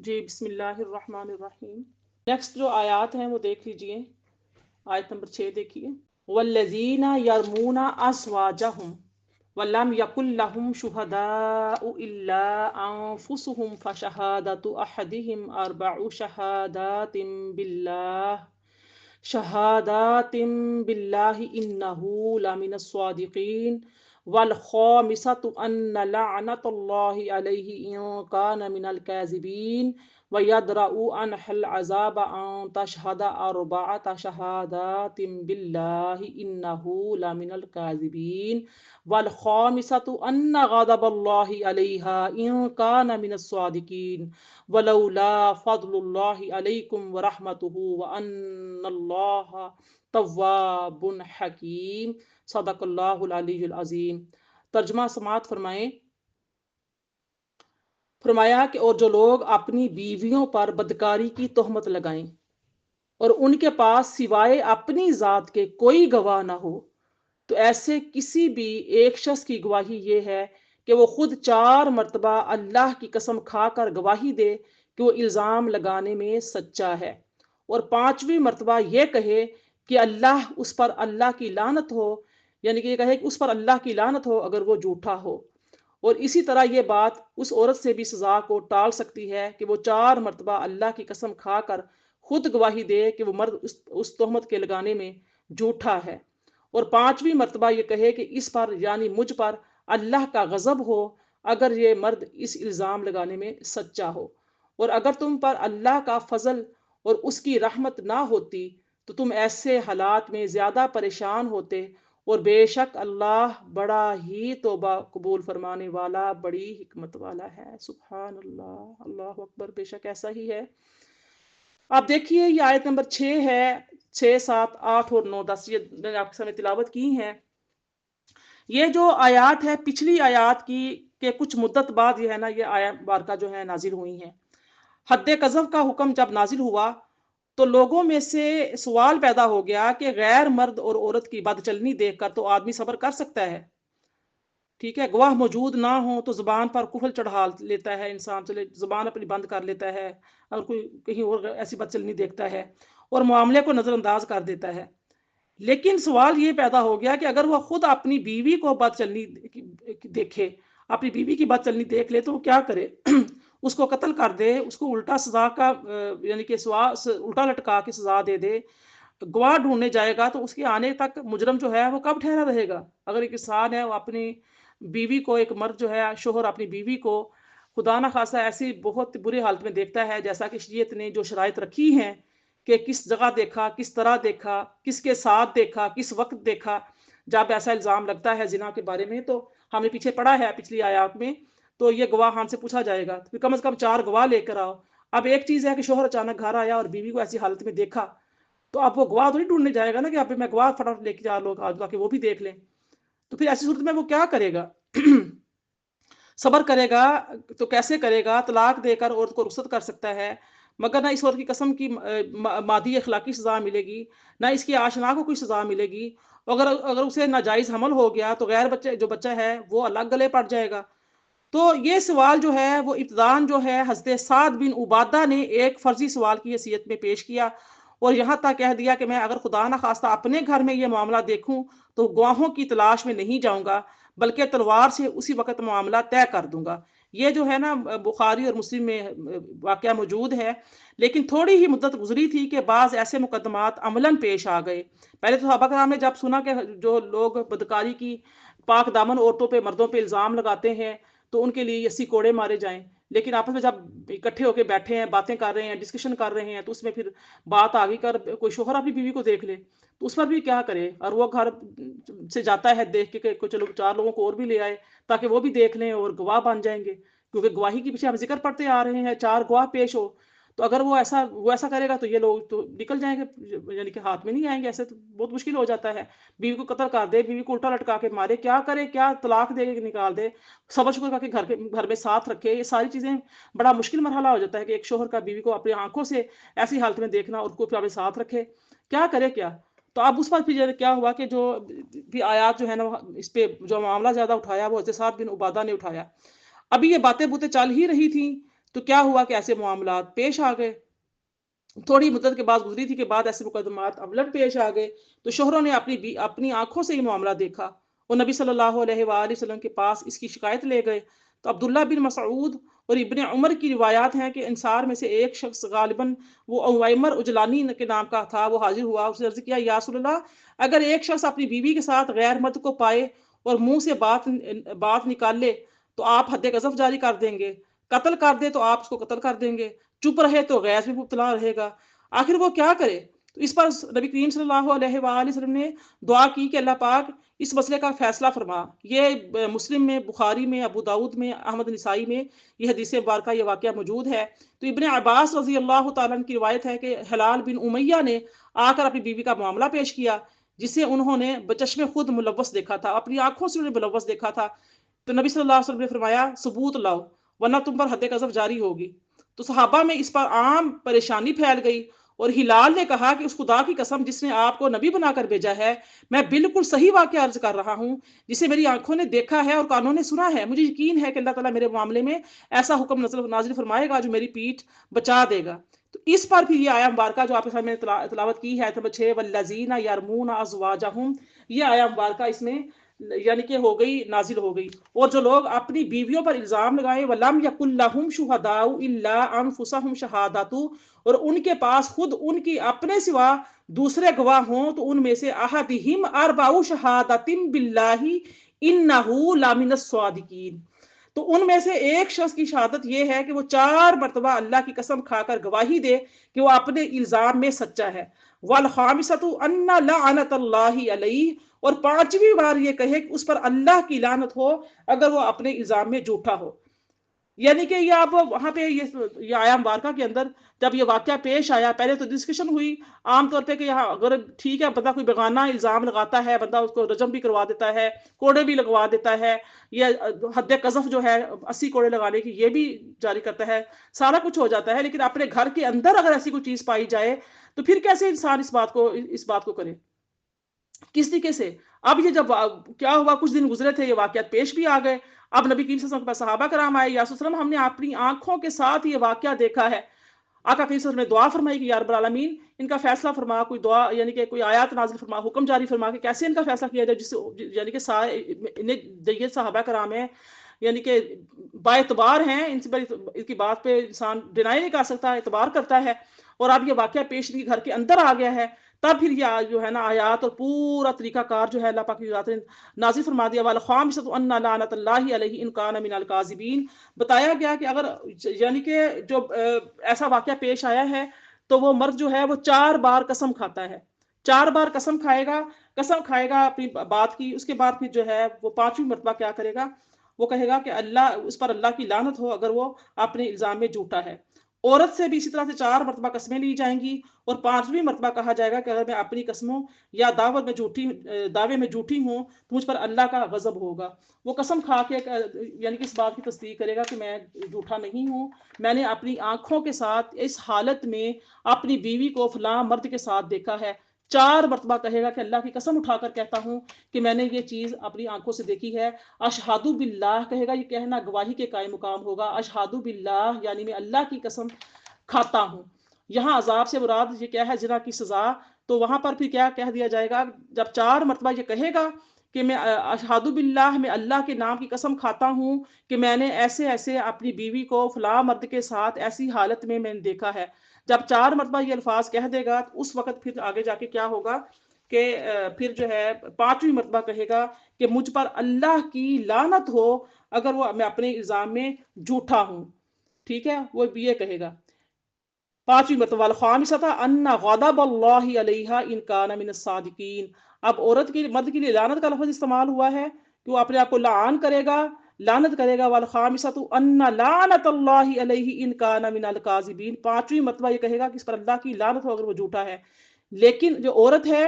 جی بسم اللہ الرحمن الرحیم۔ نیکسٹ جو آیات ہیں وہ دیکھ لیجئے، آیت نمبر 6 دیکھیے۔ والذین یرمون ازواجہم ولم یکن لہم شہداء الا انفسہم فشہادۃ احدہم اربع شہادات باللہ انہ لمن الصادقین والخامسة أن لعنة الله عليه إن كان من الكاذبين ويدرأ عنها العذاب أن تشهد أربعة شهادات بالله إنه لمن الكاذبين والخامسة أن غضب الله عليها إن كان من الصادقين ولولا فضل الله عليكم ورحمته وأن الله تواب حکیم۔ صدق اللہ العلی العظیم۔ ترجمہ سماعت فرمائیں۔ فرمایا کہ اور جو لوگ اپنی بیویوں پر بدکاری کی تہمت لگائیں اور ان کے پاس سوائے اپنی ذات کے کوئی گواہ نہ ہو، تو ایسے کسی بھی ایک شخص کی گواہی یہ ہے کہ وہ خود 4 مرتبہ اللہ کی قسم کھا کر گواہی دے کہ وہ الزام لگانے میں سچا ہے، اور 5ویں مرتبہ یہ کہے کہ اس پر اللہ کی لعنت ہو، یعنی کہ یہ کہے کہ اس پر اللہ کی لعنت ہو اگر وہ جھوٹا ہو۔ اور اسی طرح یہ بات اس عورت سے بھی سزا کو ٹال سکتی ہے کہ وہ 4 مرتبہ اللہ کی قسم کھا کر خود گواہی دے کہ وہ مرد اس تہمت کے لگانے میں جھوٹا ہے، اور 5ویں مرتبہ یہ کہے کہ اس پر یعنی مجھ پر اللہ کا غضب ہو اگر یہ مرد اس الزام لگانے میں سچا ہو، اور اگر تم پر اللہ کا فضل اور اس کی رحمت نہ ہوتی تو تم ایسے حالات میں زیادہ پریشان ہوتے، اور بے شک اللہ بڑا ہی توبہ قبول فرمانے والا، بڑی حکمت والا ہے۔ سبحان اللہ، اللہ اکبر، بے شک ایسا ہی ہے۔ آپ دیکھیے یہ آیت نمبر 6 ہے، 6، 7، 8 اور 9، 10 یہ میں نے آپ کے سامنے تلاوت کی ہیں۔ یہ جو آیات ہے پچھلی آیات کی کہ کچھ مدت بعد یہ ہے نا یہ آیات بارکہ جو ہے نازل ہوئی ہیں۔ حد قذف کا حکم جب نازل ہوا تو لوگوں میں سے سوال پیدا ہو گیا کہ غیر مرد اور عورت کی بد چلنی دیکھ کر تو آدمی صبر کر سکتا ہے، ٹھیک ہے، گواہ موجود نہ ہو تو زبان پر کفل چڑھا لیتا ہے انسان، چلے زبان اپنی بند کر لیتا ہے اگر کوئی کہیں اور ایسی بد چلنی دیکھتا ہے، اور معاملے کو نظر انداز کر دیتا ہے۔ لیکن سوال یہ پیدا ہو گیا کہ اگر وہ خود اپنی بیوی کو بد چلنی دیکھے، اپنی بیوی کی بد چلنی دیکھ لے تو وہ کیا کرے؟ اس کو قتل کر دے، اس کو الٹا سزا کا یعنی کہ الٹا لٹکا کے سزا دے دے، گواہ ڈھونڈنے جائے گا تو اس کے آنے تک مجرم جو ہے وہ کب ٹھہرا رہے گا؟ اگر ایک انسان ہے وہ اپنی بیوی کو، ایک مرد جو ہے شوہر اپنی بیوی کو خدا نہ خاصہ ایسی بہت بری حالت میں دیکھتا ہے، جیسا کہ شریعت نے جو شرائط رکھی ہیں کہ کس جگہ دیکھا، کس طرح دیکھا، کس کے ساتھ دیکھا، کس وقت دیکھا، جب ایسا الزام لگتا ہے زنا کے بارے میں، تو ہم نے پیچھے پڑھا ہے پچھلی آیات میں، تو یہ گواہ ہم سے پوچھا جائے گا، تو کم از کم 4 گواہ لے کر آؤ۔ اب ایک چیز ہے کہ شوہر اچانک گھر آیا اور بیوی کو ایسی حالت میں دیکھا، تو اب وہ گواہ تو نہیں ڈھونڈنے جائے گا نا کہ اب میں گواہ فٹافٹ لے کے 4 لوگ آ کے وہ بھی دیکھ لیں، تو پھر ایسی صورت میں وہ کیا کرے گا؟ صبر کرے گا تو کیسے کرے گا؟ طلاق دے کر عورت کو رخصت کر سکتا ہے، مگر نہ اس عورت کی قسم کی مادی اخلاقی سزا ملے گی، نہ اس کی آشنا کو کوئی سزا ملے گی، اگر اسے ناجائز حمل ہو گیا تو غیر بچہ ہے وہ الگ گلے پڑ جائے گا۔ تو یہ سوال جو ہے وہ ابتداً جو ہے حضرت سعد بن عبادہ نے ایک فرضی سوال کی حیثیت میں پیش کیا، اور یہاں تک کہہ دیا کہ میں اگر خدا نہ خواستہ اپنے گھر میں یہ معاملہ دیکھوں تو گواہوں کی تلاش میں نہیں جاؤں گا، بلکہ تلوار سے اسی وقت معاملہ طے کر دوں گا۔ یہ جو ہے نا بخاری اور مسلم میں واقعہ موجود ہے، لیکن تھوڑی ہی مدت گزری تھی کہ بعض ایسے مقدمات عملاً پیش آ گئے۔ پہلے تو صحابہ کرام نے جب سنا کہ جو لوگ بدکاری کی پاک دامن عورتوں پہ، مردوں پہ الزام لگاتے ہیں تو ان کے لیے 80 کوڑے مارے جائیں، لیکن آپس میں جب اکٹھے ہو کے بیٹھے ہیں، باتیں کر رہے ہیں، ڈسکشن کر رہے ہیں، تو اس میں پھر بات آگے کر کوئی شوہر اپنی بیوی کو دیکھ لے تو اس پر بھی کیا کرے، اور وہ گھر سے جاتا ہے دیکھ کے کہ چلو 4 لوگوں کو اور بھی لے آئے تاکہ وہ بھی دیکھ لیں اور گواہ بن جائیں گے، کیونکہ گواہی کے پیچھے ہم ذکر پڑھتے آ رہے ہیں 4 گواہ پیش ہو، تو اگر وہ ایسا کرے گا تو یہ لوگ تو نکل جائیں گے، یعنی کہ ہاتھ میں نہیں آئیں گے، ایسے تو بہت مشکل ہو جاتا ہے۔ بیوی کو قتل کر دے، بیوی کو الٹا لٹکا کے مارے، کیا کرے، کیا طلاق دے کے نکال دے، صبر شکر کر کے گھر میں ساتھ رکھے، یہ ساری چیزیں بڑا مشکل مرحلہ ہو جاتا ہے کہ ایک شوہر کا بیوی کو اپنی آنکھوں سے ایسی حالت میں دیکھنا اور اس کو پھر اپنے ساتھ رکھے، کیا کرے کیا؟ تو اب اس پر پھر کیا ہوا کہ جو بھی آیات جو ہے نا اس پہ جو معاملہ زیادہ اٹھایا وہ حضرت سعد بن عبادہ نے اٹھایا۔ ابھی یہ باتیں چل ہی رہی تھیں تو کیا ہوا کہ ایسے معاملات پیش آ گئے. تھوڑی مدت کے بعد گزری تھی کہ بعد ایسے مقدمات الٹ پیش آ گئے تو شوہروں نے اپنی آنکھوں سے یہ معاملہ دیکھا اور نبی صلی اللہ علیہ وآلہ وسلم کے پاس اس کی شکایت لے گئے. تو عبداللہ بن مسعود اور ابن عمر کی روایات ہیں کہ انصار میں سے ایک شخص غالباً وہ اویمر اجلانی کے نام کا تھا، وہ حاضر ہوا، اس نے عرض کیا یا رسول اللہ اگر ایک شخص اپنی بیوی کے ساتھ غیر مرد کو پائے اور منہ سے بات نکال لے تو آپ حد قذف جاری کر دیں گے، قتل کر دے تو آپ اس کو قتل کر دیں گے، چپ رہے تو غیظ میں مبتلا رہے گا، آخر وہ کیا کرے؟ تو اس پر نبی کریم صلی اللہ علیہ وآلہ وسلم نے دعا کی کہ اللہ پاک اس مسئلے کا فیصلہ فرما. یہ مسلم میں، بخاری میں، ابو داؤد میں، احمد نسائی میں یہ حدیث مبارکہ یہ واقعہ موجود ہے. تو ابن عباس رضی اللہ تعالیٰ عنہ کی روایت ہے کہ ہلال بن امیہ نے آ کر اپنی بیوی کا معاملہ پیش کیا جسے انہوں نے بچشم خود ملوث دیکھا تھا، اپنی آنکھوں سے انہوں نے ملوث دیکھا تھا. تو نبی صلی اللہ علیہ وسلم نے فرمایا ثبوت لاؤ ورنہ تم پر حد قذف جاری ہوگی. تو صحابہ میں اس پر عام پریشانی پھیل گئی اور ہلال نے کہا کہ اس خدا کی قسم جس نے آپ کو نبی بنا کر بھیجا ہے میں بالکل صحیح واقعہ عرض کر رہا ہوں جسے میری آنکھوں نے دیکھا ہے اور کانوں نے سنا ہے. مجھے یقین ہے کہ اللہ تعالیٰ میرے معاملے میں ایسا حکم نازل فرمائے گا جو میری پیٹھ بچا دے گا. تو اس پر پھر یہ آیا مبارکہ جو آپ کے سامنے تلاوت کی ہے نمبر 6 والذین یرمون ازواجہم، یہ آیا مبارکہ اس میں یعنی کہ ہو گئی، نازل ہو گئی. اور جو لوگ اپنی بیویوں پر الزام لگائیں وَلَمْ يَكُنْ لَهُمْ شُهَدَاءُ إِلَّا أَنفُسَهُمْ شَهَادَةُ، اور ان کے پاس خود ان کی اپنے سوا دوسرے گواہ ہوں تو ان میں سے احدہم اربع شہادۃ باللہ انہ لمن الصادقین، تو ان میں سے ایک شخص کی شہادت یہ ہے کہ وہ 4 مرتبہ اللہ کی قسم کھا کر گواہی دے کہ وہ اپنے الزام میں سچا ہے. والخامسۃ ان لعنۃ اللہ علیہ، اور 5ویں بار یہ کہے کہ اس پر اللہ کی لعنت ہو اگر وہ اپنے الزام میں جھوٹا ہو. یعنی کہ یہ آپ وہاں پہ یہ آیا مبارکہ کے اندر جب یہ واقعہ پیش آیا پہلے تو ڈسکشن ہوئی عام طور پہ کہ یہاں اگر ٹھیک ہے بندہ کوئی بیگانہ الزام لگاتا ہے، بندہ اس کو رجم بھی کروا دیتا ہے، کوڑے بھی لگوا دیتا ہے، یہ حد قذف جو ہے 80 کوڑے لگانے کی یہ بھی جاری کرتا ہے، سارا کچھ ہو جاتا ہے. لیکن اپنے گھر کے اندر اگر ایسی کوئی چیز پائی جائے تو پھر کیسے انسان اس بات کو کرے، کس طریقے سے؟ اب یہ جب کیا ہوا کچھ دن گزرے تھے یہ واقعات پیش بھی آ گئے. اب نبی کریم صلی اللہ علیہ وسلم کے پاس صحابہ کرام آئے، یا رسول اللہ ہم نے اپنی آنکھوں کے ساتھ یہ واقعہ دیکھا ہے. آقا کریم صلی اللہ علیہ وسلم نے دعا فرمائی کہ یا رب العالمین ان کا فیصلہ فرما، کوئی دعا یعنی کہ کوئی آیات نازل فرما، حکم جاری فرما کہ کیسے ان کا فیصلہ کیا جائے جس سے یعنی کہ جید صحابہ کرام ہیں یعنی کہ با اعتبار ہیں، ان کی بات پہ انسان ڈینائی نہیں کر سکتا، اعتبار کرتا ہے. اور اب یہ واقعہ پیش گھر کے اندر آ گیا ہے، تب پھر یہ جو ہے نا آیات اور پورا طریقہ کار جو ہے اللہ پاک کی ذات نے نازل فرما دیا. والخامسۃ ان لعنۃ اللہ علیہ ان کان من الکاذبین، بتایا گیا کہ اگر یعنی کہ جو ایسا واقعہ پیش آیا ہے تو وہ مرد جو ہے وہ 4 بار قسم کھاتا ہے، 4 بار قسم کھائے گا اپنی بات کی. اس کے بعد پھر جو ہے وہ 5ویں مرتبہ کیا کرے گا، وہ کہے گا کہ اس پر اللہ کی لعنت ہو اگر وہ اپنے الزام میں جھوٹا ہے. عورت سے بھی اسی طرح سے 4 مرتبہ قسمیں لی جائیں گی اور 5ویں مرتبہ کہا جائے گا کہ اگر میں اپنی قسموں یا دعوے میں جھوٹی ہوں تو مجھ پر اللہ کا غضب ہوگا. وہ قسم کھا کے یعنی کہ اس بات کی تصدیق کرے گا کہ میں جھوٹا نہیں ہوں، میں نے اپنی آنکھوں کے ساتھ اس حالت میں اپنی بیوی کو فلاں مرد کے ساتھ دیکھا ہے. 4 مرتبہ کہے گا کہ اللہ کی قسم اٹھا کر کہتا ہوں کہ میں نے یہ چیز اپنی آنکھوں سے دیکھی ہے. اشہاد باللہ کہے گا، یہ کہنا گواہی کے قائم مقام ہوگا. اشہاد باللہ یعنی میں اللہ کی قسم کھاتا ہوں. یہاں عذاب سے مراد یہ کیا ہے، زنا کی سزا. تو وہاں پر پھر کیا کہہ دیا جائے گا جب 4 مرتبہ یہ کہے گا کہ میں اشہاد باللہ میں اللہ کے نام کی قسم کھاتا ہوں کہ میں نے ایسے ایسے اپنی بیوی کو فلاں مرد کے ساتھ ایسی حالت میں نے دیکھا ہے. جب 4 مرتبہ یہ الفاظ کہہ دے گا اس وقت پھر آگے جا کے کیا ہوگا کہ پھر جو ہے 5ویں مرتبہ کہے گا کہ مجھ پر اللہ کی لعنت ہو اگر میں اپنے الزام میں جھوٹا ہوں. ٹھیک ہے، وہ یہ کہے گا. 5ویں مرتبہ الخامسۃ ان غضب اللہ علیہا ان کان من الصادقین. اب مرد کے لیے لعنت کا لفظ استعمال ہوا ہے کہ وہ اپنے آپ کو لعنت کرے گا. والخامسۃ ان لعنت اللہ علیہ ان کان من الکاذبین. 5ویں مرتبہ یہ کہے گا کہ اس پر اللہ کی لعنت ہو اگر وہ جھوٹا ہے. لیکن جو عورت ہے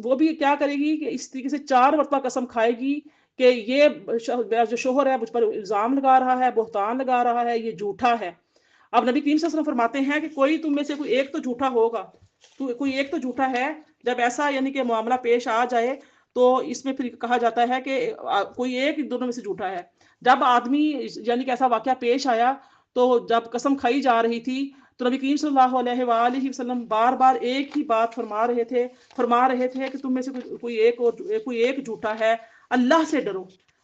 وہ بھی کیا کرے گی کہ اس طریقے سے 4 مرتبہ قسم کھائے گی کہ یہ جو شوہر ہے مجھ پر الزام لگا رہا ہے، بہتان لگا رہا ہے، یہ جھوٹا ہے. اب نبی کریم صلی اللہ علیہ وسلم فرماتے ہیں کہ کوئی تم میں سے کوئی ایک تو جھوٹا ہوگا، کوئی ایک تو جھوٹا ہے. جب ایسا یعنی کہ معاملہ پیش آ جائے تو اس میں پھر کہا جاتا ہے کہ کوئی ایک دونوں میں سے جھوٹا ہے. جب آدمی یعنی کہ ایسا واقعہ پیش آیا تو جب قسم کھائی جا رہی تھی تو نبی کریم صلی اللہ علیہ وآلہ وسلم بار بار ایک ہی بات فرما رہے تھے کہ تم میں سے کوئی ایک جھوٹا ہے، اللہ سے ڈرو۔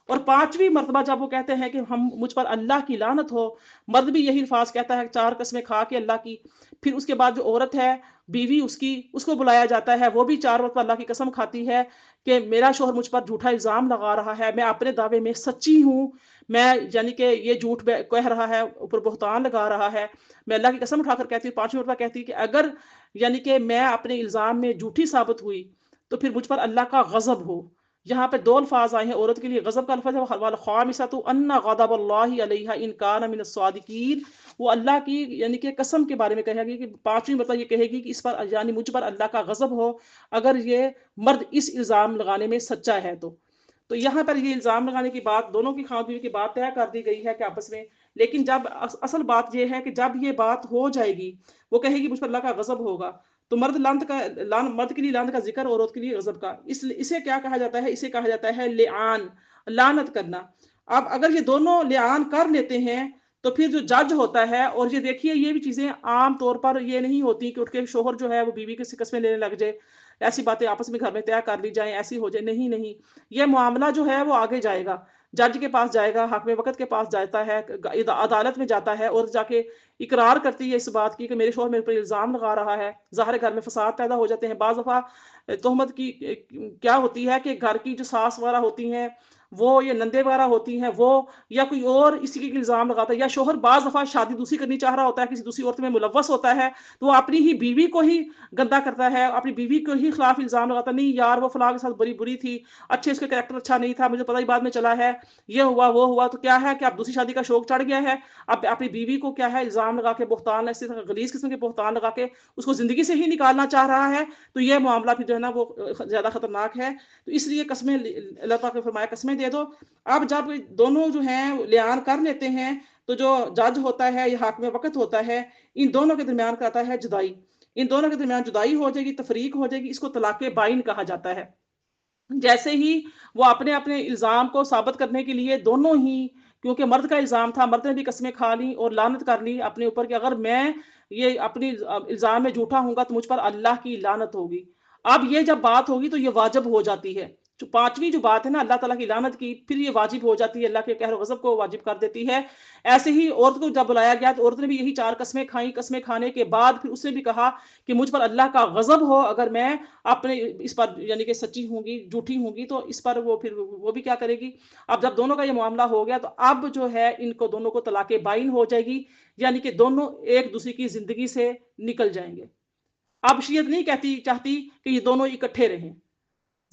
اور 5ویں مرتبہ جب وہ کہتے ہیں کہ مجھ پر اللہ کی لعنت ہو، مرد بھی یہی الفاظ کہتا ہے 4 قسمیں کھا کے اللہ کی، پھر اس کے بعد جو عورت ہے بیوی اس کو بلایا جاتا ہے، وہ بھی 4 مرتبہ اللہ کی قسم کھاتی ہے کہ میرا شوہر مجھ پر جھوٹا الزام لگا رہا ہے، میں اپنے دعوے میں سچی ہوں، میں یعنی کہ یہ جھوٹ کہہ رہا ہے، اوپر بہتان لگا رہا ہے، میں اللہ کی قسم اٹھا کر کہتی ہوں 5ویں مرتبہ کہتی کہ اگر یعنی کہ میں اپنے الزام میں جھوٹی ثابت ہوئی تو پھر مجھ پر اللہ کا غضب ہو۔ یہاں پہ 2 الفاظ آئے ہیں عورت کے لیے، غضب کا لفظ ہے والخامسۃ ان غضب اللہ علیہا ان کان من الصادقین، وہ اللہ کی یعنی کہ قسم کے بارے میں کہے گی کہ 5ویں مرتبہ یہ کہے گی کہ اس پر یعنی مجھ پر اللہ کا غضب ہو اگر یہ مرد اس الزام لگانے میں سچا ہے تو یہاں پر یہ الزام لگانے کی بات دونوں کی خاوند بیوی کی بات طے کر دی گئی ہے کہ آپس میں، لیکن جب اصل بات یہ ہے کہ جب یہ بات ہو جائے گی، وہ کہے گی مجھ پر اللہ کا غضب ہوگا، تو مرد کے لیے لعنت کا ذکر اور عورت کے لیے غضب کا، اسے کیا کہا جاتا ہے؟ اسے کہا جاتا ہے لعان، لعنت کرنا۔ اب اگر یہ دونوں لعان کر لیتے ہیں تو پھر جو جج ہوتا ہے، اور یہ دیکھیے یہ بھی چیزیں عام طور پر یہ نہیں ہوتی کہ اٹھ کے شوہر جو ہے وہ بیوی کے قسمیں لینے لگ جائے، ایسی باتیں آپس میں گھر میں طے کر لی جائیں، ایسی ہو جائے، نہیں، یہ معاملہ جو ہے وہ آگے جائے گا، جج کے پاس جائے گا، حاکم وقت کے پاس جاتا ہے، عدالت میں جاتا ہے اور جا کے اقرار کرتی ہے اس بات کی کہ میرے شوہر میرے پر الزام لگا رہا ہے، ظاہر گھر میں فساد پیدا ہو جاتے ہیں۔ بعض دفعہ تہمت کی کیا ہوتی ہے کہ گھر کی جو ساس وغیرہ ہوتی ہیں وہ یا نندے وغیرہ ہوتی ہیں وہ یا کوئی اور اسی کے الزام لگاتا ہے، یا شوہر بعض دفعہ شادی دوسری کرنی چاہ رہا ہوتا ہے، کسی دوسری عورت میں ملوث ہوتا ہے تو وہ اپنی ہی بیوی کو ہی گندا کرتا ہے، اپنی بیوی کو ہی خلاف الزام لگاتا ہے، نہیں یار وہ فلاں کے ساتھ بری تھی، اچھے اس کا کریکٹر اچھا نہیں تھا، مجھے پتہ ہی بعد میں چلا ہے، یہ ہوا وہ ہوا، تو کیا ہے کہ اب دوسری شادی کا شوق چڑھ گیا ہے، اب اپنی بیوی کو کیا ہے الزام لگا کے بہتان، ایسے غلیظ قسم کے بہتان لگا کے اس کو زندگی سے ہی نکالنا چاہ رہا ہے، تو یہ معاملہ پھر جو ہے نا وہ زیادہ خطرناک ہے۔ تو اس لیے قسمیں اللہ تعالیٰ نے فرمایا قسمیں دے دو۔ اب جب دونوں جو ہیں لعان کر لیتے ہیں تو جو جج ہوتا ہے یا حاکم وقت ہوتا ہے ان دونوں کے درمیان کرتا ہے جدائی، ان دونوں کے درمیان جدائی ہو جائے گی، تفریق ہو جائے گی، اس کو طلاق بائن کہا جاتا ہے۔ جیسے ہی وہ اپنے الزام کو ثابت کرنے کے لیے دونوں ہی، کیونکہ مرد کا الزام تھا، مرد نے بھی قسمیں کھا لی اور لعنت کر لی اپنے اوپر کہ اگر میں یہ اپنی الزام میں جھوٹا ہوں گا تو مجھ پر اللہ کی لعنت ہوگی۔ اب یہ جب بات ہوگی تو یہ واجب ہو جاتی ہے، جو 5ویں جو بات ہے نا اللہ تعالیٰ کی لعنت کی، پھر یہ واجب ہو جاتی ہے، اللہ کے قہر و غضب کو واجب کر دیتی ہے۔ ایسے ہی عورت کو جب بلایا گیا تو عورت نے بھی یہی 4 قسمیں کھائیں، قسمیں کھانے کے بعد پھر اس نے بھی کہا کہ مجھ پر اللہ کا غضب ہو اگر میں اپنے اس پر یعنی کہ سچی ہوں گی، جھوٹی ہوں گی، تو اس پر وہ پھر وہ بھی کیا کرے گی۔ اب جب دونوں کا یہ معاملہ ہو گیا تو اب جو ہے ان کو دونوں کو طلاق بائن ہو جائے گی، یعنی کہ دونوں ایک دوسرے کی زندگی سے نکل جائیں گے۔ اب شریعت نہیں چاہتی کہ یہ دونوں اکٹھے رہیں،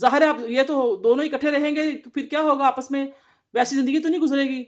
ظاہر ہے اب یہ تو دونوں اکٹھے رہیں گے تو پھر کیا ہوگا آپس میں، ویسی زندگی تو نہیں گزرے گی،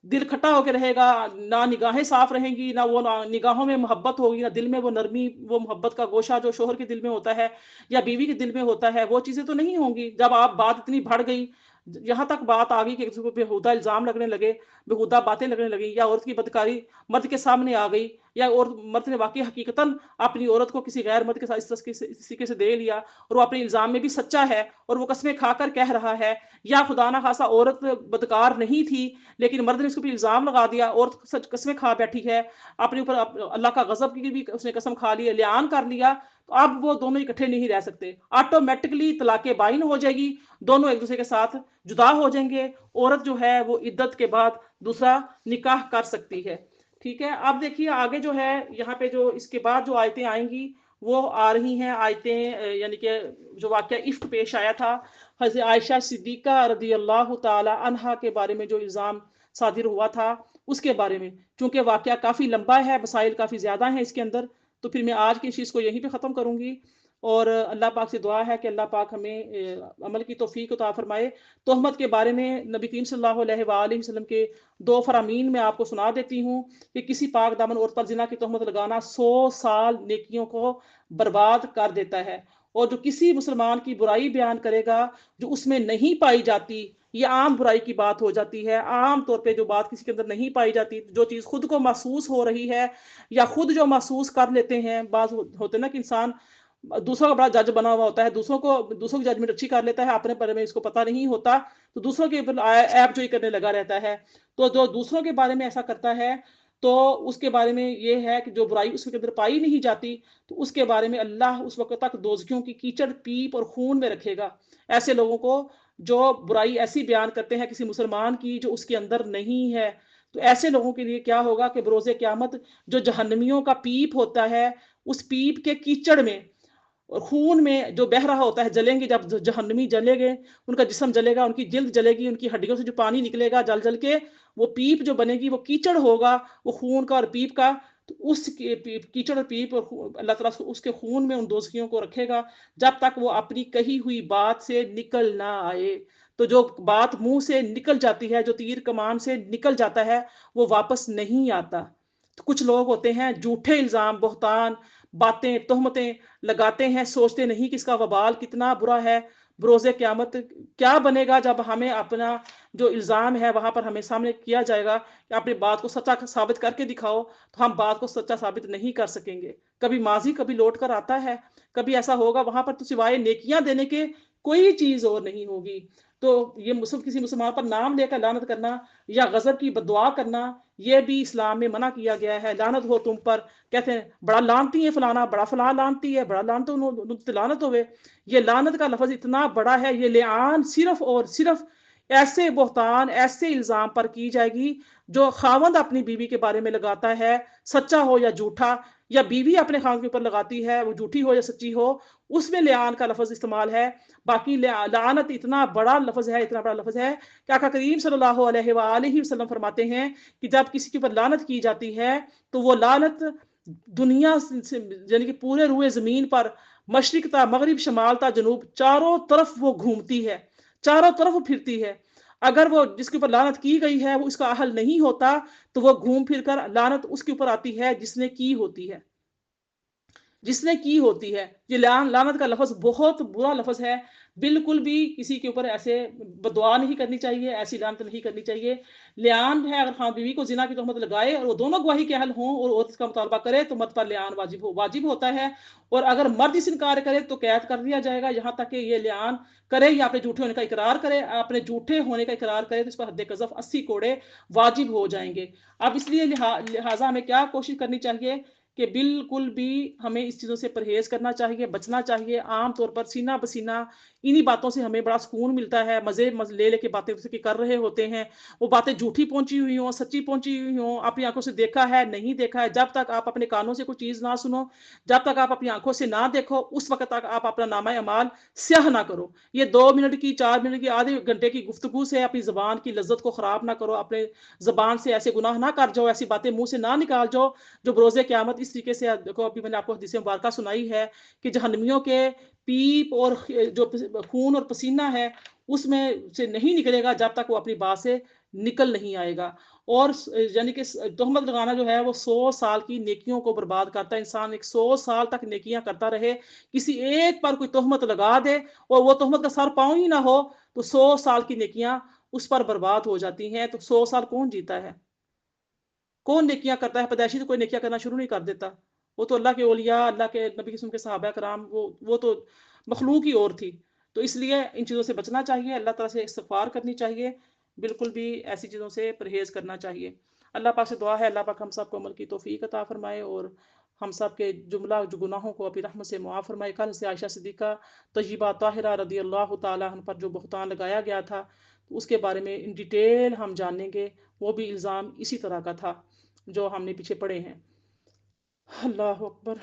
دل کھٹا ہو کے رہے گا، نہ نگاہیں صاف رہیں گی، نہ وہ نگاہوں میں محبت ہوگی، نہ دل میں وہ نرمی، وہ محبت کا گوشہ جو شوہر کے دل میں ہوتا ہے یا بیوی کے دل میں ہوتا ہے، وہ چیزیں تو نہیں ہوں گی۔ جب آپ بات اتنی بڑھ گئی، یہاں تک بات آ گئی کہ کسی کو بےہودہ الزام لگنے لگے، بےہودہ باتیں لگنے لگی، یا عورت کی بدکاری مرد کے سامنے آ گئی، یا مرد نے واقعی حقیقتاً اپنی عورت کو کسی غیر مرد کے ساتھ اس طریقے سے دے لیا اور وہ اپنے الزام میں بھی سچا ہے اور وہ قسمیں کھا کر کہہ رہا ہے، یا خدا نہ خاصا عورت بدکار نہیں تھی لیکن مرد نے اس کو بھی الزام لگا دیا، عورت سچ قسمیں کھا بیٹھی ہے، اپنے اوپر اللہ کا غضب کی بھی اس نے قسم کھا لی، لعان کر لیا، تو اب وہ دونوں اکٹھے نہیں رہ سکتے، آٹومیٹکلی طلاق بائن ہو جائے گی، دونوں ایک دوسرے کے ساتھ جدا ہو جائیں گے، عورت جو ہے وہ عدت کے بعد دوسرا نکاح کر سکتی ہے۔ ٹھیک ہے، اب دیکھیے آگے جو ہے یہاں پہ جو اس کے بعد جو آیتیں آئیں گی وہ آ رہی ہیں آیتیں، یعنی کہ جو واقعہ افک پیش آیا تھا حضرت عائشہ صدیقہ رضی اللہ تعالی عنہا کے بارے میں، جو الزام صادر ہوا تھا اس کے بارے میں، چونکہ واقعہ کافی لمبا ہے، مسائل کافی زیادہ ہیں اس کے اندر، تو پھر میں آج کی اس چیز کو یہیں پہ ختم کروں گی، اور اللہ پاک سے دعا ہے کہ اللہ پاک ہمیں عمل کی توفیق عطا فرمائے۔ تہمت کے بارے میں نبی کریم صلی اللہ علیہ وآلہ وسلم کے 2 فرامین میں آپ کو سنا دیتی ہوں کہ کسی پاک دامن عورت پر زنا کی تہمت لگانا 100 سال نیکیوں کو برباد کر دیتا ہے، اور جو کسی مسلمان کی برائی بیان کرے گا جو اس میں نہیں پائی جاتی، یہ عام برائی کی بات ہو جاتی ہے، عام طور پہ جو بات کسی کے اندر نہیں پائی جاتی، جو چیز خود کو محسوس ہو رہی ہے یا خود جو محسوس کر لیتے ہیں، بعض ہوتے نا کہ انسان دوسروں کا بڑا جج بنا ہوا ہوتا ہے، دوسروں کی ججمنٹ اچھی کر لیتا ہے، اپنے بارے میں اس کو پتہ نہیں ہوتا، تو دوسروں کے اوپر ایپ جوئی کرنے لگا رہتا ہے، تو جو دوسروں کے بارے میں ایسا کرتا ہے تو اس کے بارے میں یہ ہے کہ جو برائی اس کے اندر پائی نہیں جاتی تو اس کے بارے میں اللہ اس وقت تک دوزخیوں کی کیچڑ پیپ اور خون میں رکھے گا ایسے لوگوں کو جو برائی ایسی بیان کرتے ہیں کسی مسلمان کی جو اس کے اندر نہیں ہے۔ تو ایسے لوگوں کے لیے کیا ہوگا کہ بروز قیامت جو جہنمیوں کا پیپ ہوتا ہے اس پیپ کے کیچڑ میں اور خون میں جو بہ رہا ہوتا ہے جلیں گے، جب جہنمی جلے گے ان کا جسم جلے گا، ان کی جلد جلے گی، ان کی ہڈیوں سے جو پانی نکلے گا جل جل کے وہ پیپ جو بنے گی وہ کیچڑ ہوگا، وہ خون کا اور پیپ کا۔ تو اس کیچڑ اور پیپ اور اللہ تعالیٰ اس کے خون میں ان دوزخیوں کو رکھے گا جب تک وہ اپنی کہی ہوئی بات سے نکل نہ آئے۔ تو جو بات منہ سے نکل جاتی ہے، جو تیر کمان سے نکل جاتا ہے وہ واپس نہیں آتا۔ تو کچھ لوگ ہوتے ہیں جھوٹے الزام، بہتان، باتیں، تہمتیں لگاتے ہیں، سوچتے نہیں کہ اس کا وبال کتنا برا ہے۔ بروز قیامت کیا بنے گا جب ہمیں اپنا جو الزام ہے وہاں پر ہمیں سامنے کیا جائے گا کہ اپنی بات کو سچا ثابت کر کے دکھاؤ، تو ہم بات کو سچا ثابت نہیں کر سکیں گے۔ کبھی ماضی کبھی لوٹ کر آتا ہے، کبھی ایسا ہوگا وہاں پر تو سوائے نیکیاں دینے کے کوئی چیز اور نہیں ہوگی۔ تو یہ کسی مسلمان پر نام لے کر لعنت کرنا یا غضب کی بدعا کرنا یہ بھی اسلام میں منع کیا گیا ہے۔ لعنت ہو تم پر، کہتے ہیں بڑا لعنتی ہے فلانا، بڑا فلاں لعنتی ہے، بڑا لعنت ہوئے۔ یہ لعنت کا لفظ اتنا بڑا ہے، یہ لعان صرف اور صرف ایسے بہتان، ایسے الزام پر کی جائے گی جو خاوند اپنی بیوی کے بارے میں لگاتا ہے، سچا ہو یا جھوٹا، یا بیوی اپنے خاوند کے اوپر لگاتی ہے وہ جھوٹی ہو یا سچی ہو، اس میں لعان کا لفظ استعمال ہے۔ باقی لعنت اتنا بڑا لفظ ہے، اتنا بڑا لفظ ہے کہ آقا کریم صلی اللہ علیہ وآلہ وسلم فرماتے ہیں کہ جب کسی کے اوپر لعنت کی جاتی ہے تو وہ لعنت دنیا سے یعنی کہ پورے روئے زمین پر مشرق تا مغرب، شمال تا جنوب، چاروں طرف وہ گھومتی ہے، چاروں طرف وہ پھرتی ہے۔ اگر وہ جس کے اوپر لعنت کی گئی ہے وہ اس کا اہل نہیں ہوتا تو وہ گھوم پھر کر لعنت اس کے اوپر آتی ہے جس نے کی ہوتی ہے، جس نے کی ہوتی ہے۔ یہ لعنت کا لفظ بہت برا لفظ ہے، بالکل بھی کسی کے اوپر ایسے بدعا نہیں کرنی چاہیے، ایسی لعنت نہیں کرنی چاہیے۔ لعان ہے اگر خان بیوی کو زنا کی تہمت لگائے اور وہ دونوں گواہی کے اہل ہوں اور عورت اس کا مطالبہ کرے تو مرد پر لعان واجب ہوتا ہے، اور اگر مرد اس انکار کرے تو قید کر دیا جائے گا یہاں تک کہ یہ لعان کرے یا اپنے جھوٹے ہونے کا اقرار کرے۔ اپنے جھوٹے ہونے کا اقرار کرے تو اس پر حد قذف 80 کوڑے واجب ہو جائیں گے۔ اب اس لیے لہٰذا ہمیں کیا کوشش کرنی چاہیے کہ بالکل بھی ہمیں اس چیزوں سے پرہیز کرنا چاہیے، بچنا چاہیے۔ عام طور پر سینہ بسینہ انہی باتوں سے ہمیں بڑا سکون ملتا ہے، مزے لے لے کے باتیں کر رہے ہوتے ہیں، وہ باتیں جھوٹی پہنچی ہوئی ہوں، سچی پہنچی ہوئی ہوں، اپنی آنکھوں سے دیکھا ہے نہیں دیکھا ہے، جب تک آپ اپنے کانوں سے کوئی چیز نہ سنو، جب تک آپ اپنی آنکھوں سے نہ دیکھو، اس وقت تک آپ اپنا نامہ اعمال سیاہ نہ کرو۔ یہ 2 منٹ کی، 4 منٹ کی، آدھے گھنٹے کی گفتگو سے اپنی زبان کی لذت کو خراب نہ کرو، اپنے زبان سے ایسے گناہ نہ کر جاؤ، ایسی باتیں منہ سے نہ نکال جاؤ جو بروز قیامت اس طریقے سے دیکھو، ابھی میں نے آپ کو حدیث مبارکہ سنائی ہے کہ جہنمیوں کے پیپ اور جو خون اور پسینہ ہے اس میں سے نہیں نکلے گا جب تک وہ اپنی بات سے نکل نہیں آئے گا۔ اور یعنی کہ تہمت لگانا جو ہے وہ 100 سال کی نیکیوں کو برباد کرتا ہے۔ انسان 100 سال تک نیکیاں کرتا رہے، کسی ایک پر کوئی تہمت لگا دے اور وہ تہمت کا سر پاؤں ہی نہ ہو تو 100 سال کی نیکیاں اس پر برباد ہو جاتی ہیں۔ تو 100 سال کون جیتا ہے؟ کون نیکیاں کرتا ہے؟ پیدائشی تو کوئی نیکیاں کرنا شروع نہیں کر دیتا، وہ تو اللہ کے اولیاء، اللہ کے نبی قسم کے صحابہ کرام، وہ تو مخلوق ہی اور تھی۔ تو اس لیے ان چیزوں سے بچنا چاہیے، اللہ تعالیٰ سے استغفار کرنی چاہیے، بالکل بھی ایسی چیزوں سے پرہیز کرنا چاہیے۔ اللہ پاک سے دعا ہے اللہ پاک ہم سب کو عمل کی توفیق عطا فرمائے اور ہم سب کے جملہ جو گناہوں کو اپنی رحمت سے معاف فرمائے۔ کل سے عائشہ صدیقہ طیبہ طاہرہ رضی اللہ تعالیٰ عنہ پر جو بہتان لگایا گیا تھا اس کے بارے میں ان ڈیٹیل ہم جانیں گے، وہ بھی الزام اسی طرح کا تھا جو ہم نے پیچھے پڑے ہیں۔ اللہ اکبر۔